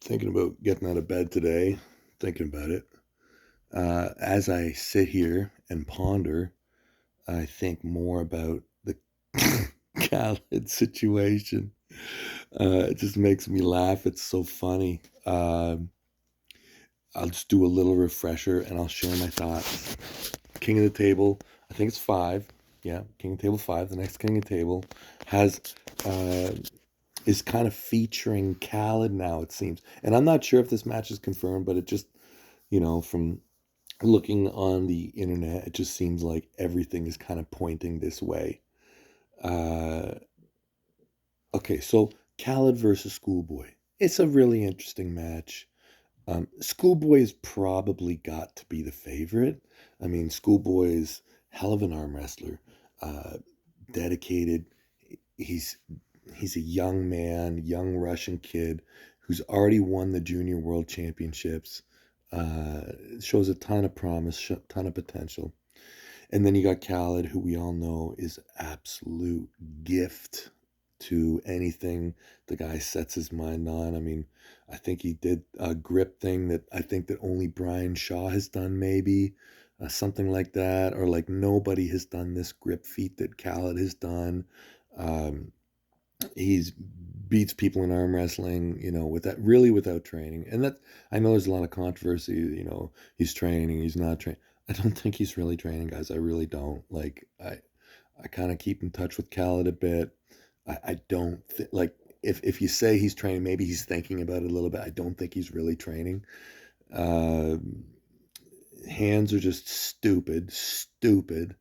Thinking about getting out of bed today, thinking about it. As I sit here and ponder, I think more about the Khaled situation. It just makes me laugh. It's so funny. I'll just do a little refresher and I'll share my thoughts. King of the Table, I think it's five. Yeah, King of the Table 5. The next King of the Table has uh, is kind of featuring Khaled now, it seems. And I'm not sure if this match is confirmed, but it just, from looking on the internet, it just seems like everything is kind of pointing this way. Uh, okay, so Khaled versus Schoolboy. It's a really interesting match. Schoolboy has probably got to be the favorite. I mean, Schoolboy is hell of an arm wrestler, uh, dedicated. He's he's a young man, young Russian kid who's already won the Junior World Championships. Shows a ton of promise, ton of potential. And then you got Khaled, who we all know is absolute gift to anything the guy sets his mind on. I mean, I think he did a grip thing that I think that only Brian Shaw has done, maybe something like that, or like nobody has done this grip feat that Khaled has done. Um, he's beats people in arm wrestling, with that really without training. And that I know there's a lot of controversy, he's training, he's not training. I don't think he's really training, guys. I really don't. Like I kind of keep in touch with Khaled a bit. I don't like if you say he's training, maybe he's thinking about it a little bit. I don't think he's really training. Uh, Hands are just stupid, stupid.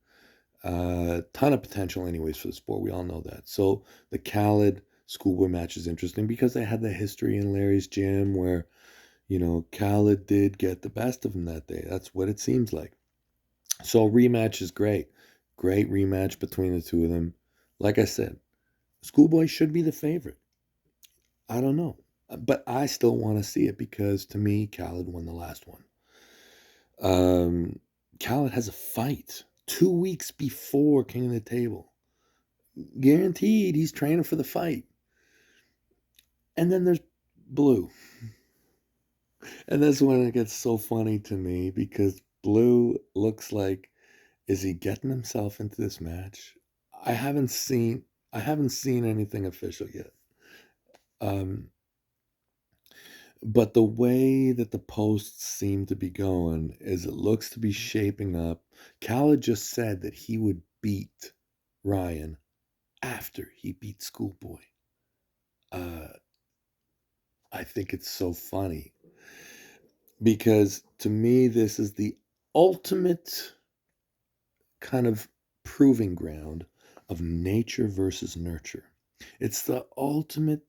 Ton of potential, anyways, for the sport. We all know that. So the Khaled Schoolboy match is interesting because they had the history in Larry's gym where, Khaled did get the best of him that day. That's what it seems like. So rematch is great. Great rematch between the two of them. Like I said, Schoolboy should be the favorite. I don't know. But I still want to see it because to me, Khaled won the last one. Um, Khaled has a fight 2 weeks before King of the Table. Guaranteed he's training for the fight. And then there's Blue. And that's when it gets so funny to me because Blue looks like, is he getting himself into this match? I haven't seen I haven't seen anything official yet. Um, but the way that the posts seem to be going is it looks to be shaping up. Khaled just said that he would beat Ryan after he beat Schoolboy. Uh, I think it's so funny because to me, this is the ultimate kind of proving ground of nature versus nurture. It's the ultimate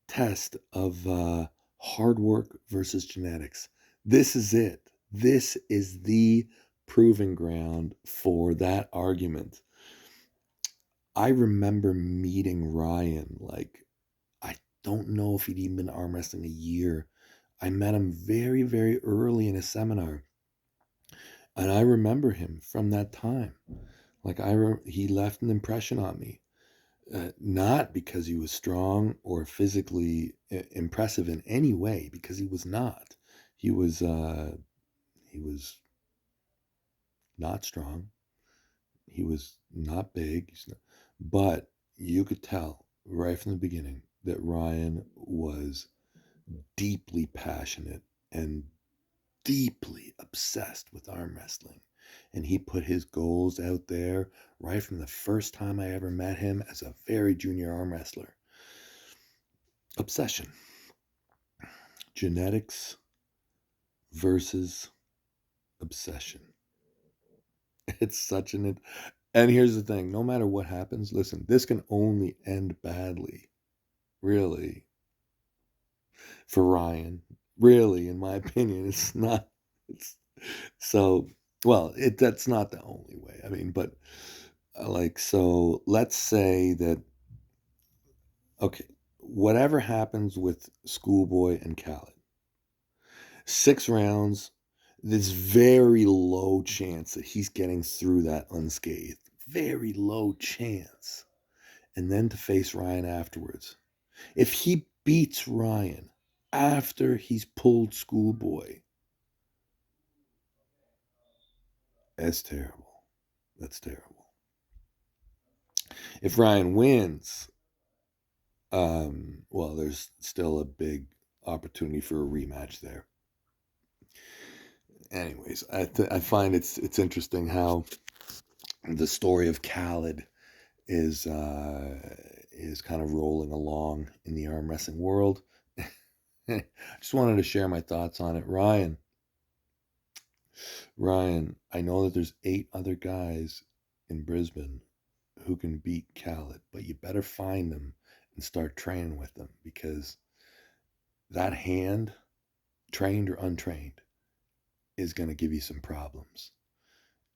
test of hard work versus genetics. This is it. This is the proving ground for that argument. I remember meeting Ryan, like, I don't know if he'd even been arm wrestling a year. I met him very, very early in a seminar. And I remember him from that time. Like he left an impression on me, not because he was strong or physically impressive in any way, because he was not. He was not strong. He was not big. But you could tell right from the beginning that Ryan was deeply passionate and deeply obsessed with arm wrestling. And he put his goals out there right from the first time I ever met him as a very junior arm wrestler. Obsession. Genetics versus obsession. It's such an. And here's the thing, no matter what happens, listen, this can only end badly, really, for Ryan. Really, in my opinion, it's not. It's so. Well, that's not the only way. I mean, but like, so let's say that, okay, whatever happens with Schoolboy and Khaled, 6 rounds, there's very low chance that he's getting through that unscathed. Very low chance. And then to face Ryan afterwards. If he beats Ryan, after he's pulled schoolboy. That's terrible. That's terrible. If Ryan wins, well, there's still a big opportunity for a rematch there. Anyways, I find it's interesting how the story of Khaled is kind of rolling along in the arm wrestling world. I just wanted to share my thoughts on it. Ryan, I know that there's 8 other guys in Brisbane who can beat Khaled, but you better find them and start training with them, because that hand, trained or untrained, is going to give you some problems.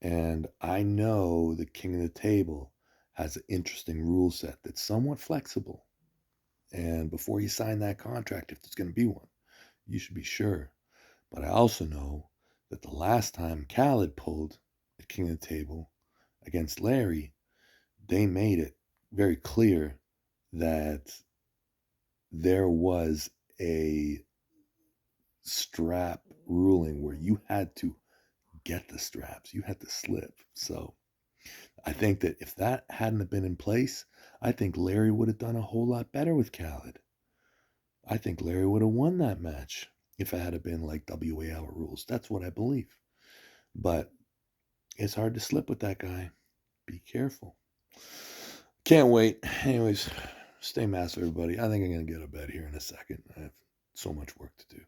And I know the King of the Table has an interesting rule set that's somewhat flexible. And before you sign that contract, if there's going to be one, you should be sure. But I also know that the last time Khaled pulled at King of the Table against Larry, they made it very clear that there was a strap ruling where you had to get the straps, you had to slip. So I think that if that hadn't been in place, I think Larry would have done a whole lot better with Khaled. I think Larry would have won that match if it had been like WA hour rules. That's what I believe. But it's hard to slip with that guy. Be careful. Can't wait. Anyways, stay massive, everybody. I think I'm going to get a bed here in a second. I have so much work to do.